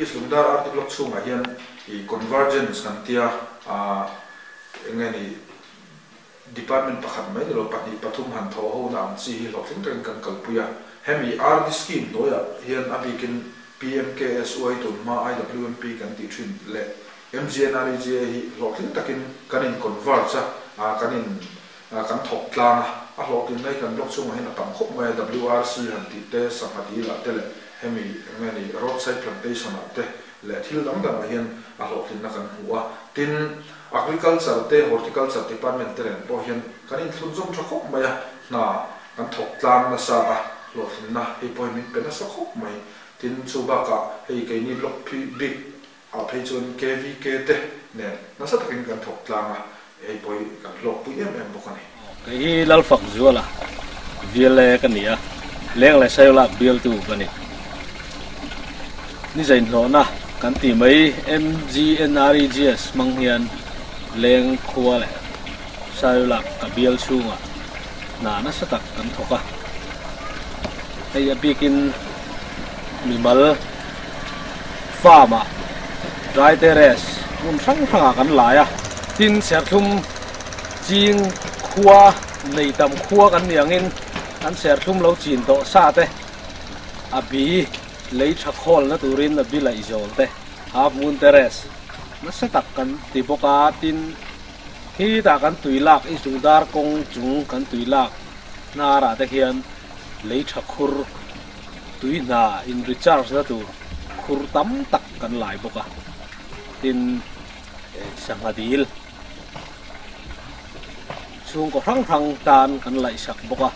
Islumdar article chunga hian I convergence kan tia engani department pakhat mai lo pahni pathum han tho ho na am chi hi lo tling tling kan kalpuya hemi RD scheme noya hian abikin PMKSY to ma IWMP kan ti thin le MGNRG hi lo tling takin kanin convert cha kanin kan thok tlang a lo tin nei kan block chunga hin atam khop mai WRC han ti te samati la tele hemi engani roadside plantation ate le thil dang dang hian a lo tin na kan huwa tin agriculture te horticulture department te ren po hian kanin thunjom thakop mai na kan thok tlang na sa a lo tin na hi point min pen sa khop mai tin chuba ka hei ke ni block big a phechon KVK te ne na sa takin kan thok tlang a hei point kan block pu em bokani cái lal phật zua là vial cái này leng lại say là vial tu cái này ni zain lo na kan ti mai MGNREGS mang hian leng khua le say là cái vial chunga na na sa tak kan thoka ai apikin mimal farm dry terrace sang thang kan lai tin ser thum jing khua nei tam khua kan niangin an ser thum lo chin to sa te abi lei thakhol na turin na bilai zol te half moon terrace na sa tak kan ti boka tin hi ta kan tuilak isungdar kong chung kan tuilak na ra te hian lei thakhur tuina in recharge na tu khur tam tak kan lai boka tin sangadil chung ko rang tan kan lai sak boka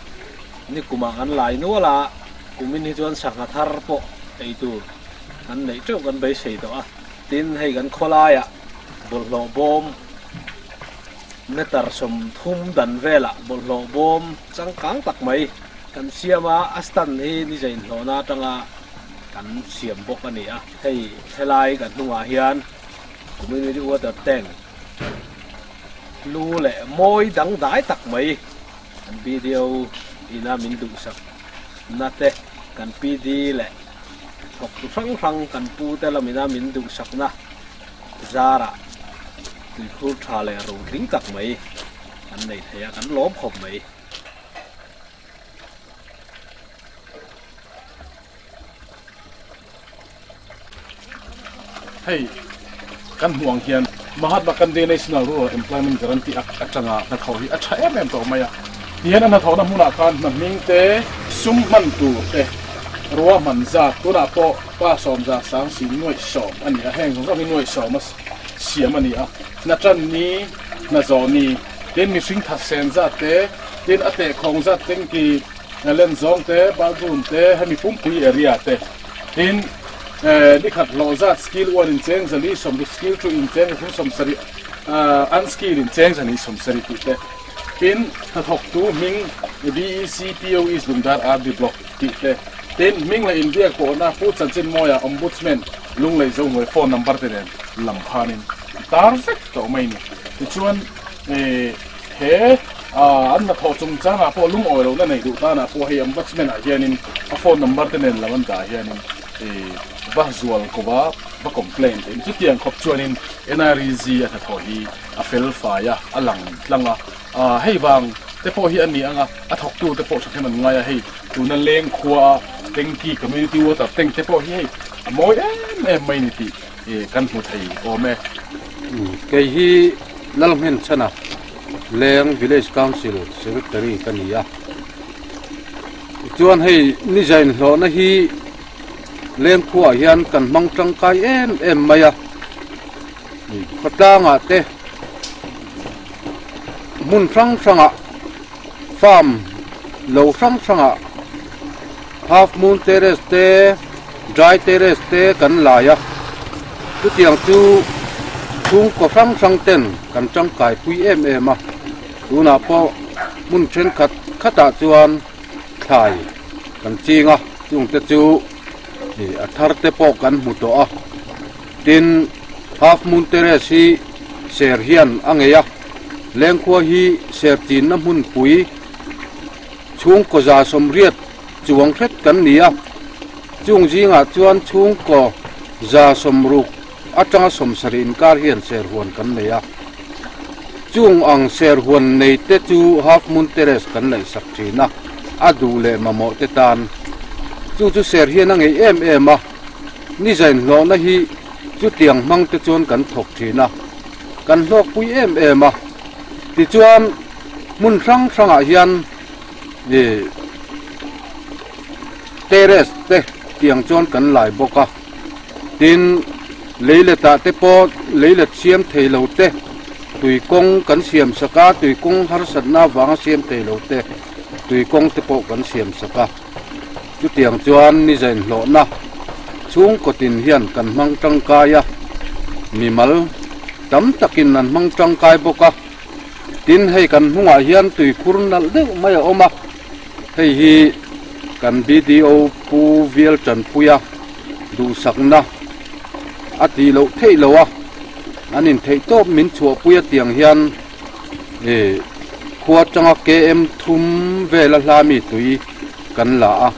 ni kuma kan lai no la kumin hi chuan sanga thar po ei tu kan nei teu kan bei sei to tin hei kan kholaya bollo bom metar som thum dan vela bollo bom changkang tak mai kan siama astan hi ni jain hlona tanga kan siam bok ani hei thelai kan hnunga hian community water tank lu lệ môi đắng đái tặc mấy kan video ina min du sak nate kan PD lệ học phăng phăng kan pu te la mina min du sak na zara tu khu tha le ro ring tak mấy kan nei thaya kan lom khop mấy hey kan huang hian Mahatma Gandhi National Rural Employment Guarantee Act changa na thori acha em to maya hian an thona huna kan na ming te sum man tu te ruwa manza tu na po pa som za sang si noi som ani a heng zo noi som mas siam ani a na chan ni na zo ni ten mi sing tha sen za te ten ate khong za teng ki na len zong te ba gun te ha mi pum pui area te tin ni khat lo za skill one in cheng zali som the skill to in cheng som sari unskill in cheng zani som sari tu te tin tha thok tu ming BECPO is Lumdar RD block ti te tin ming la India ko na pu chan chen moya ombudsman lung lai zo ngoi phone number te nen lam phanin perfect to mai ni ti chuan he an na tho chung changa po lung oi lo na nei du ta na po he ombudsman a hianin a phone number te nen lawan da hianin visual ko ba complaint in chutiang khop chuanin NREG a tho hi a fel fa ya alang tlanga hei bang te po hi ani anga a thok tu te po thakhan ngai hei tu na leng khua tengki community water teng te po hi moi em mai ni ti kan hu thai o me ke hi lalmen chana leng village council secretary kania chuan hei ni jain hlo na hi leng khua hian kan mang tang kai em maya khatanga te mun sang farm lo sang half moon terrace te dry terrace te kan laya tu tiang chu chung ko sang ten kan chang kai pui em tu na po mun chen khata chuan thai kan chinga chung te chu athar te po kan mu to tin half moon terrace hi ser hian angeya leng khua hi ser tin na mun pui chung ko za som riat chuang khet kan nia chung jinga chuan chung ko za somruk atanga somsarin kar hian ser huan kan leya chung ang ser huan nei te chu half moon terrace kan lei sak thina adu le mamo te tan chu ser hian ang em a ni zain lo na hi chu tiang mang te chuan kan thok thina kan hlok pui em a ti chuan mun sang a hian terrace te tiang chuan kan lai boka tin leile ta te po leile siam theilo te tui kong kan siam saka tui kong har sat na wang siam theilo te tui kong te po kan siam saka chu tiang chuan ni zain hlo na chung kotin hian kan mang tangkaya mimal tam takin nan mang tangkai boka tin hei kan hunga hian tui khurnal de mai oma hei hi kan video pu vial chan puya du sakna ati lo thei lowa anin thei top min chua puya tiang hian khuwa changa km thum vela hlami tui kan la a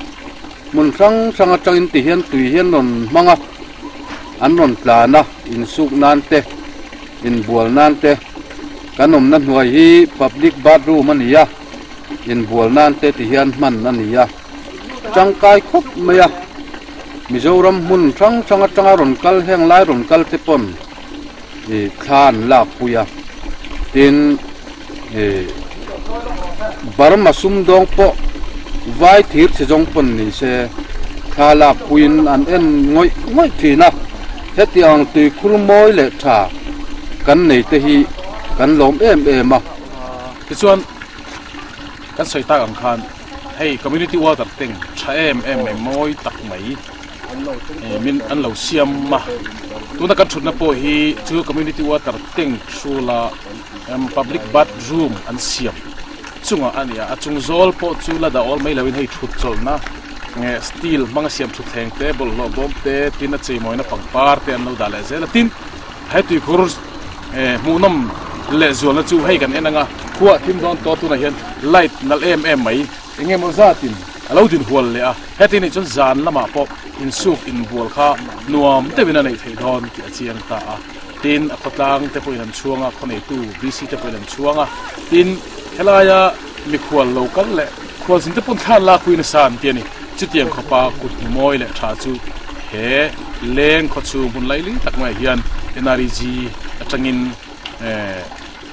mun sang atangin ti hian tui hian non manga an non plana in suk nan te in bual nan te kanom na hnuai hi public bathroom ania in bual nan te ti hian man ania changkai khop maya Mizoram mun changa ron kal heng lai ron kal te pon khan la puya tin barma sum dong po vai thir se jong pon ni se khala puin an en ngoi thina hetiang tui khurmoi le tha kan nei te hi kan lom em ma ti chuan kan soi ta ang khan hey community water ting tha em moi tak mai min an lo siam ma tuna kan thutna po hi chu community water ting chula public bathroom an siam chunga ania achung zol po chula da all mai lawin hei thut chol na nge steel manga siam thu theng te bol lo bom te tin a chei moina pangpar te an lo da le zel tin hai tu khur munam le zol na chu hei kan enanga khuwa thim don to tu na hian light nal em mai enge mo zatin alo din hual le a hetini chun zan lama pop in suk in bual kha nuam te bina nei thei don ki achiang ta a tin a khotlang te poin an chuanga khonei tu bc te poin an chuanga tin helaya mi khwal local le khwal sin te pun than la kuin san ti ni chitiang khopa kut moi le tha chu he leng kho chu mun laili tak mai hian nrg atangin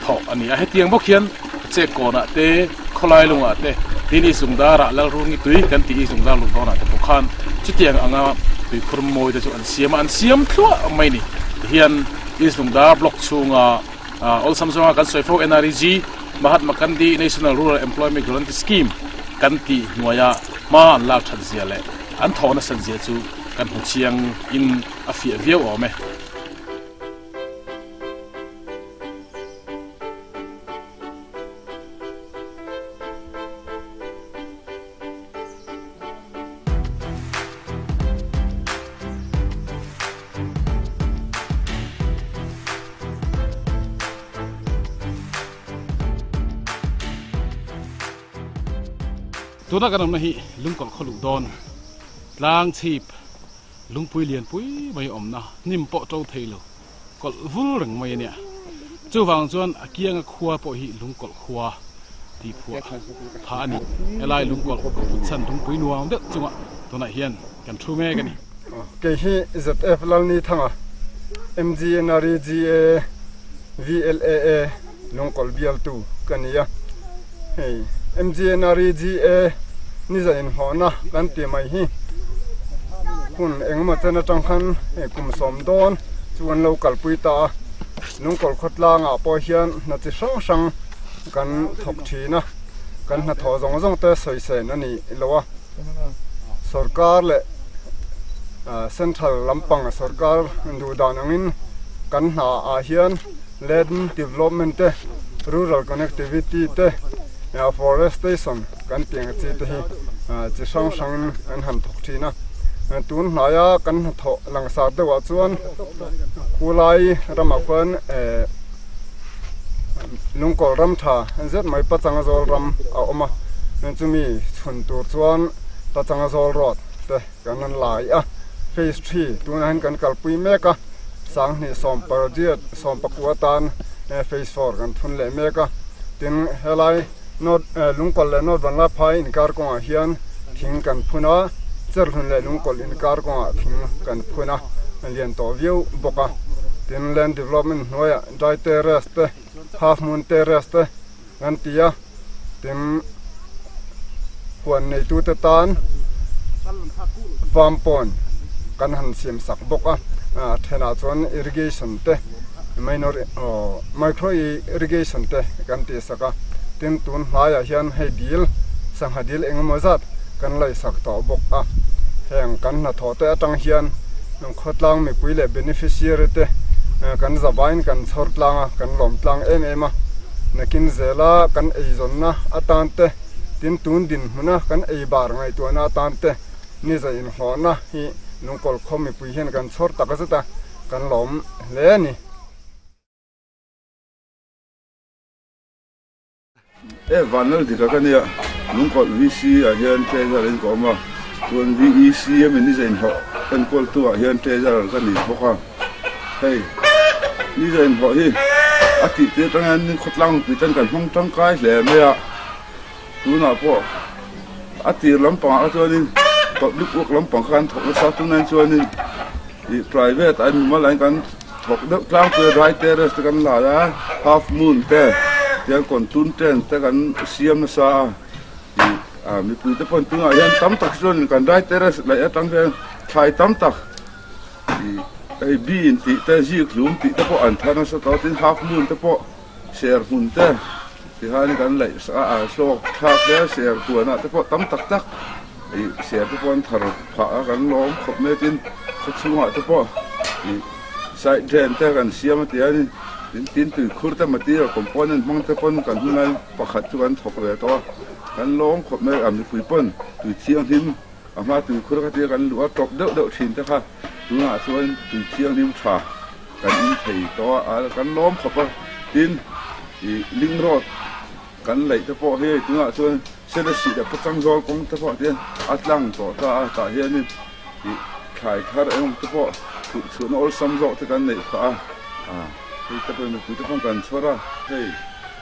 tho ani a hetiang bok hian che kona te kholai lunga te tini sungdara lal rungi tui kan ti sungdar lu dona te pokhan chitiang anga tui khurmoi te chu an siam thua mai ni hian i sungdar block chunga all samsonga kan soifo nrg Mahatma Gandhi National Rural Employment Guarantee Scheme kan ti nuaya ma lak that zia le an thona san zia chu kan hu chiang in a fi viau ome tuna kanam na hi lungkol kholu don lang chip lungpui lian pui mai omna nimpo to theilo kol vul rang mai nia chuwang chuan akianga khuwa po hi lungkol khuwa ti phua phani elai lungkol chan lungpui nuam de chunga tuna hian kan thu me gani ke hi zf lal ni thanga mgnrga vlaa lungkol bial tu kania hey mgnrga ni zain hona kan ti mai hi kun engma chana tangkhan kum som don chuan local puita lungkol khotla nga po hian na chi sang kan thok thina kan na tho zong te soi se na ni lowa sarkar le central lampang sarkar ndu danangin kan na a hian land development te rural connectivity te forestation kan tiang chi te hi chi sang kan han thok thina tun hnaya kan tho langsa de wa chuan khulai ramakwan lungkol ram tha zet mai pachanga zol ram a oma chumi chhun tur chuan pachanga zol rot te kanan lai a phase 3 tunan kan kalpui meka sang ni som project som pakuatan phase 4 kan thun le meka tin helai not lungkol le not bangla phai in kar ko hian thing kan phuna cher hun le lungkol in kar ko thing kan phuna lian to view boka tin land development noya dry terrace te half moon terrace te kan tia tin huan nei tu te tan farm pond kan han sim sak boka thena chon irrigation te minor micro irrigation te kan ti saka tin tun haya hian hei dil sang hadil engmozat kan lai sak to boka heng kan na tho te atang hian nong khotlang mi puile beneficiary te kan zabain kan chortlanga kan lomtlang ema nakin zela kan eizonna atante tin tun din huna kan eibar ngai to na atante ni za in hona hi nungkol khomi pui hian kan chhor takazata kan lom le ni vanal dikakania nungkol VC a hian treasurer ko ma tuan VEC min ni zain ho kan kol tu a hian treasurer kan ni boka hei ni zain ho hi ati te tangan ni khotlang pitan kan hong tang kai le me a tuna po ati lampang a chuanin public work lampang kan thok sa tunan chuanin i private an malai kan thok deuh tlang pe right terrace kan la ya half moon te yang kon tun ten te kan siam na sa mi pu te pon tunga yan tam tak chuan kan right terrace la atang ve thai tam tak ai bi in ti te ji klum ti te po an thana sa to tin half moon te po share hun te ti han kan lai sa so thak le share tu na te po tam tak tak ai share te pon thar pha kan lom khop me tin chunga te po sai den te kan siam ti ani tin tu khurta material component mang te pon kan hunai pakhat chu kan thok le to kan lom khop me am pui pon tu chiang him ama tu khurka ti kan lu top deuh thin te kha tuna chuan tu chiang him tha kan in thei to a kan lom khop tin i ling road kan lei te po he tuna chuan sele si da pachang zol kong te po tin atlang to ta hian ni i khai thar eng te po tu chuan ol sam zo te kan nei kha hei te pon tu te pon kan chora hei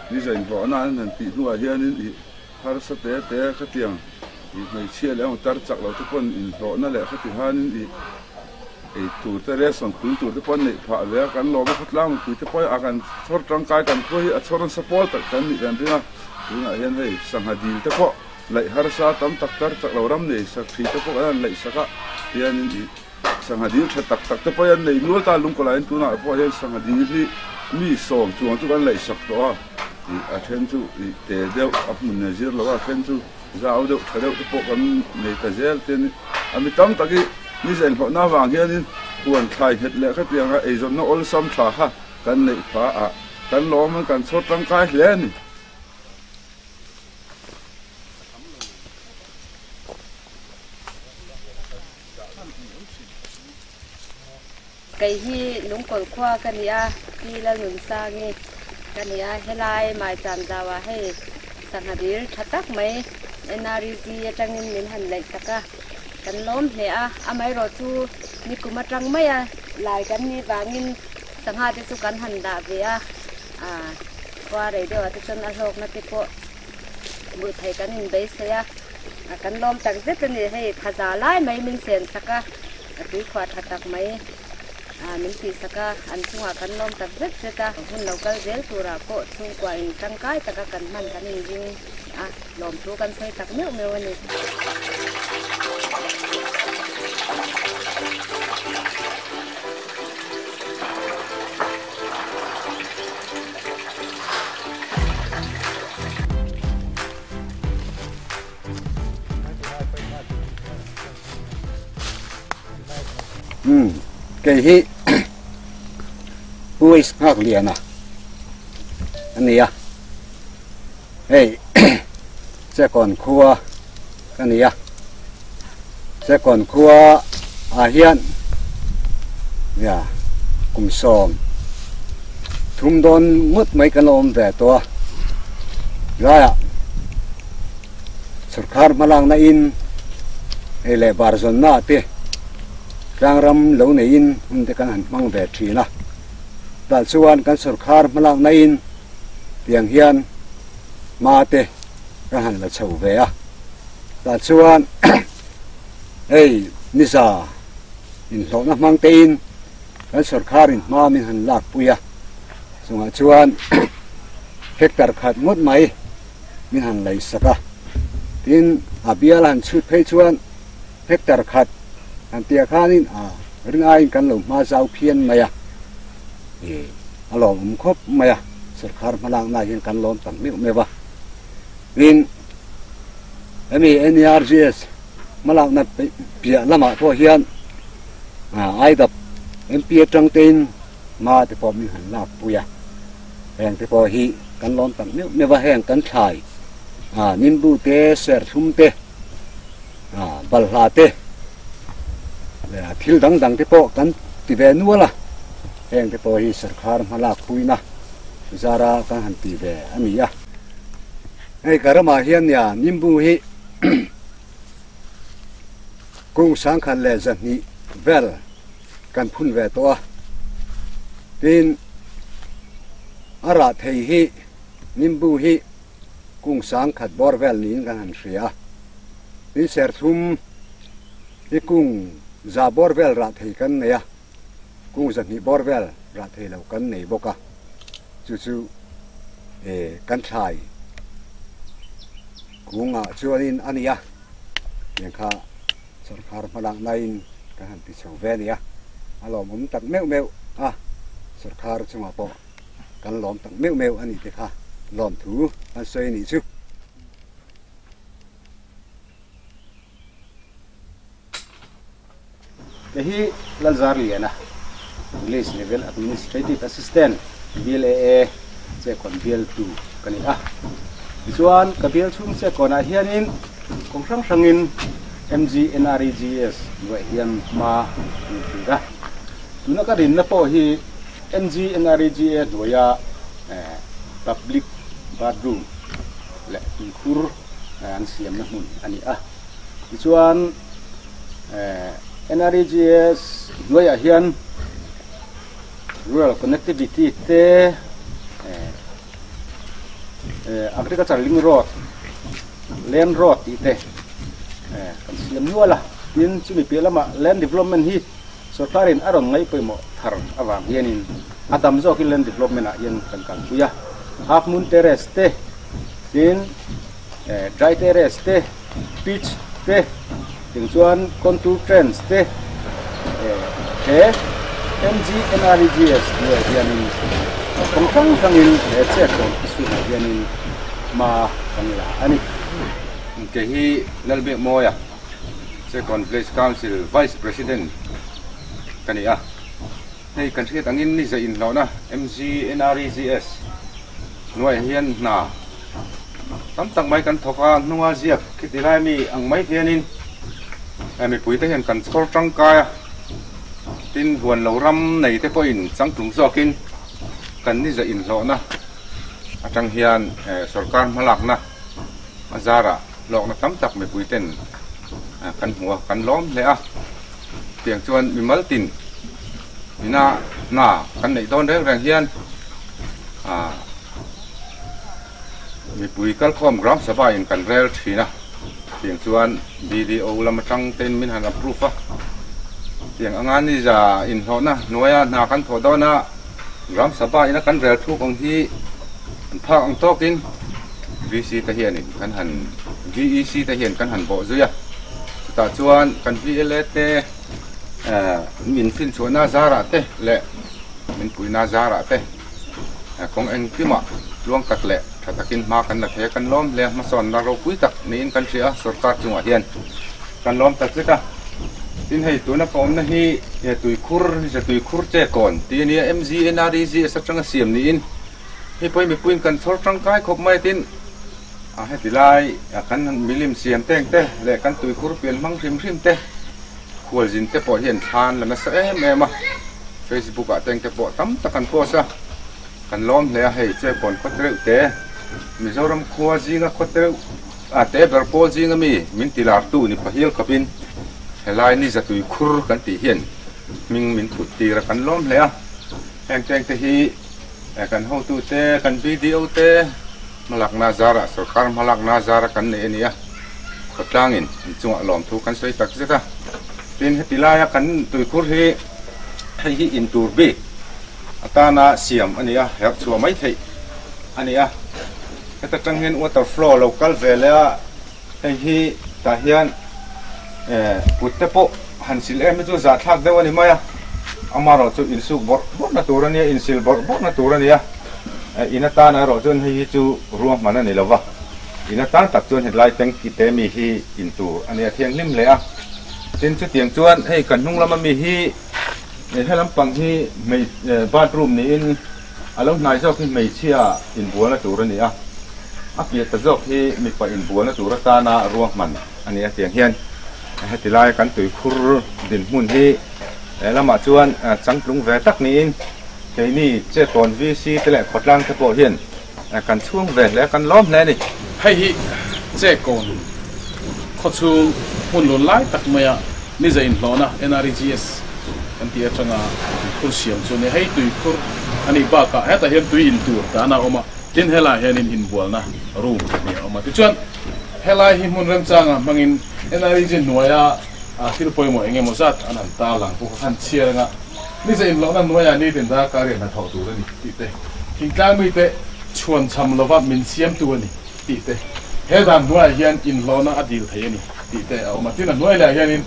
ni zain ho na nan ti nu a hian ni har sa te khatiang i mai chia le ong tar chak lo te pon in ho na le khati han i tu te reson tu te pon nei pha ve kan lo ba khotlang tu te pon a kan chor tang kai kan khoi a choron support tak kan ni dan ringa tuna hian hei sanghadil te po lai har sa tam tak tar chak lo ram nei sa thi te po an lai saka hian ni sanghadil tha tak tak te po yan nei lul ta lung ko lain tuna po hian sanghadil hi mi som chuang chu kan lai sak to a then chu te deuh a mun na zir lo a then chu zau deuh thadeuh te po kan nei ta zel ten ami tam taki ni zen ho na wang hian huan thai het le kha pianga ei zon na ol sam tha ha kan nei pha a kan lom kan chot tang kai hle ni cái hi lúng cồn khoa cái nia đi là ngừng sang nghe cái nia helai mai chạm dawa hay sang hadir thatak mai NRG atang in min han lai saka kan lom he a amai ro chu ni kuma tang mai a lai kan ni wangin sang ha te chu kan han da ve a qua đây do te chon a lok na te po bu thai kan in be se a kan lom tak zet ni hay thaza lai mai min sen saka tu khwa thatak mai mình chỉ saka ăn chung kan lom tak zet zeta hun local zel tura ko chung kwa in tang kai taka kan man kan in jing lom tu kan sai tak meu meu ani cái hi bui ngạc liền anh này hey sẽ còn khua cái này sẽ còn khua hiện cùng sòm thum đón mất mấy cái lom về to ra Sarkar malang na in ele barzon na te rang ram lo nei in te kan han mang ve thi na ta chuan kan sarkar malak na in tiang hian ma te kan han la chho ve a ta chuan ei nisa in lo na mang te in kan sarkar in ma min han lak puya sunga chuan hektar khat ngot mai min han lai saka tin abial han chut phei chuan hektar khat an tia khanin ringai kan lo ma zau phian maya alom khop maya sarkar malang na hin kan lom tam mi mewa rin ami NRGS malang na pia lama po hian ai dap MP tang tin ma te po mi han la puya heng te po hi kan lom tam mi mewa heng kan thai nimbu te ser thum te balha te thil dang dang te po kan ti ve nuala heng te po hi sarkar malak puina zara kan han ti ve ami ya ei karama hian ya nimbu hi kung sang khan le zan ni vel kan phun ve to tin ara thei hi nimbu hi kung sang khat bor vel ni kan han ria ni ser thum hi kung za bor vel ra thei kan ne ya kung zan ni bor vel ra thei lo kan nei boka chu chu kan thai kunga chuanin ania yang kha sarkar malang nain kan han ti chho ve nia alom tak meu meu sarkar chunga po kan lom tak meu meu ani te kha lom thu an soi ni chu hi lalzar liana English level administrative assistant BLA che kon BL2 kani chuan kabial chung che kona hianin konghrang hrangin MGNREGS wa hian ma tira tuna ka rin na po hi MGNREGS doya public bathroom le khur an siam na mun ani chuan NREGS doya hian rural connectivity te agriculture link road land road ite kan siam nuala tin chumi pelama land development hi sarkarin aron ngai poimo thar awang hianin adam zo ki land development a hian kan puya half moon terrace te tin dry terrace te pitch te ting chuan contour trains te MGNREGS ni hianin kongkhang khangin che kon isu hianin ma kanila ani ke hi lalbe moya second place council vice president kania nei kan thet angin ni za in lona MGNREGS noi hian na tam tak mai kan thoka nuwa ziak kitilai mi ang mai hianin ami puite hian kan chor tangka tin huan lo ram nei te poin changtung zokin kan ni za in lona atang hian sarkar malak na azara lok na tam tak me puiten kan huwa kan lom le tiang chuan mi maltin ina na kan nei don reng hian mi pui kal khom gram saba in kan rel thina tiang chuan BDO lam tang ten min han approve tiang angan ni za in hona noya na kan thodona gram saba ina kan rel thu kong hi phak ang tokin VC ta hian kan han VEC ta hian kan han bo zuya ta chuan kan VLA te min fin chona zara te le min puina zara te kong eng kima luang tak le thatakin ma kan na the kan lom le ma son na ro pui tak nin kan ria sarkar chunga hian kan lom tak cheka tin hei tuna pom na hi tui khur che kon ti ni MGNREGS satanga siam ni in hi poi mi puin kan thor tang kai khop mai tin hetilai kan milim siam teng te le kan tui khur pian mang rim te khol jin te po hian than la na sa em Facebook a teng te po tam takan po sa kan lom le hei che kon khotreu te mizoram khua jinga khotreu te berpol jinga mi min tilar tu ni pahil kapin helai ni zatui khur kan ti hian min thut ti ra kan lom hle a heng teng te hi kan ho tu te kan video te malak na zara sarkar malak na zara kan ne ania khatlangin chunga lom thu kan sei tak zeta tin hetilaya kan tui khur hi hi in tur bi atana siam ania hek chu mai thei ania heta tanghen water flow local vela hi ta hian uttepo hansil em chu za thak dewani maya amaro chu insuk bor na turania insil bor na turania ina ta na ro chun hi chu ruam mana ni lova ina ta tak chun headline teng ki te mi hi intur ania thiang lim le a tin chu tiang chuan hei kan hnung lama mi hi helam pang hi mei bathroom ni in along nai jok hi mei chia in buala turania a pia ta jok hi mi pa in buala turata na ruam man ania tiang hian hetilai kan tui khur din mun hi lama chuan changtlung ve tak ni in cái này chế còn vi si thế lại khót lang thế bộ hiền cần chuông về lẽ cần lóm lẽ này hay hi chế còn khót chuông hôn lốn lái tắc mày ni giờ in lo na NRGS kan tia changa khur siam chu ne hay tui khur ani ba ka heta hian tui in tur ta na oma tin hela hian in bual na room ni oma ti chuan hela hi mun ram changa mangin NRGS noya thil poi mo enge mo zat anan ta lang pu khan chia nga ni se in lo na noya ni tin da ka re na thau tu ni ti te king tang mi te chuan cham lova min siam tu ni ti te he dan noya hian in lo na adil thai ni ti te au ma tin noya la hian in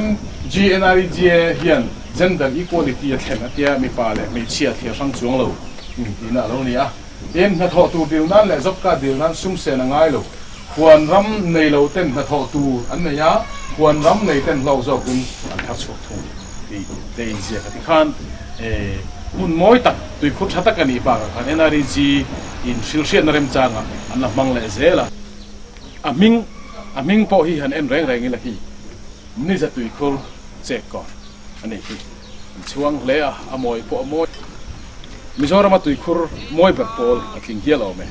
MGNRG hian gender equality a thlen atia mi pa le mi chia thia sang chuang lo ti na lo ni a tin na thau tu dil nan le zop ka dil nan sum se na ngai lo huan ram nei lo ten na thau tu an ne ya huan ram nei ten lo zo kun an thak chok thung te in zia ka khan mun moi tak tui khut thata ka ni ba khan NRG in shilshian rem changa an la mang le zela aming po hi han en reng reng ila hi ni za tui khur che ko ani hi chuang le a amoi po amoi Mizoram tui khur moi ber pol a king hialo me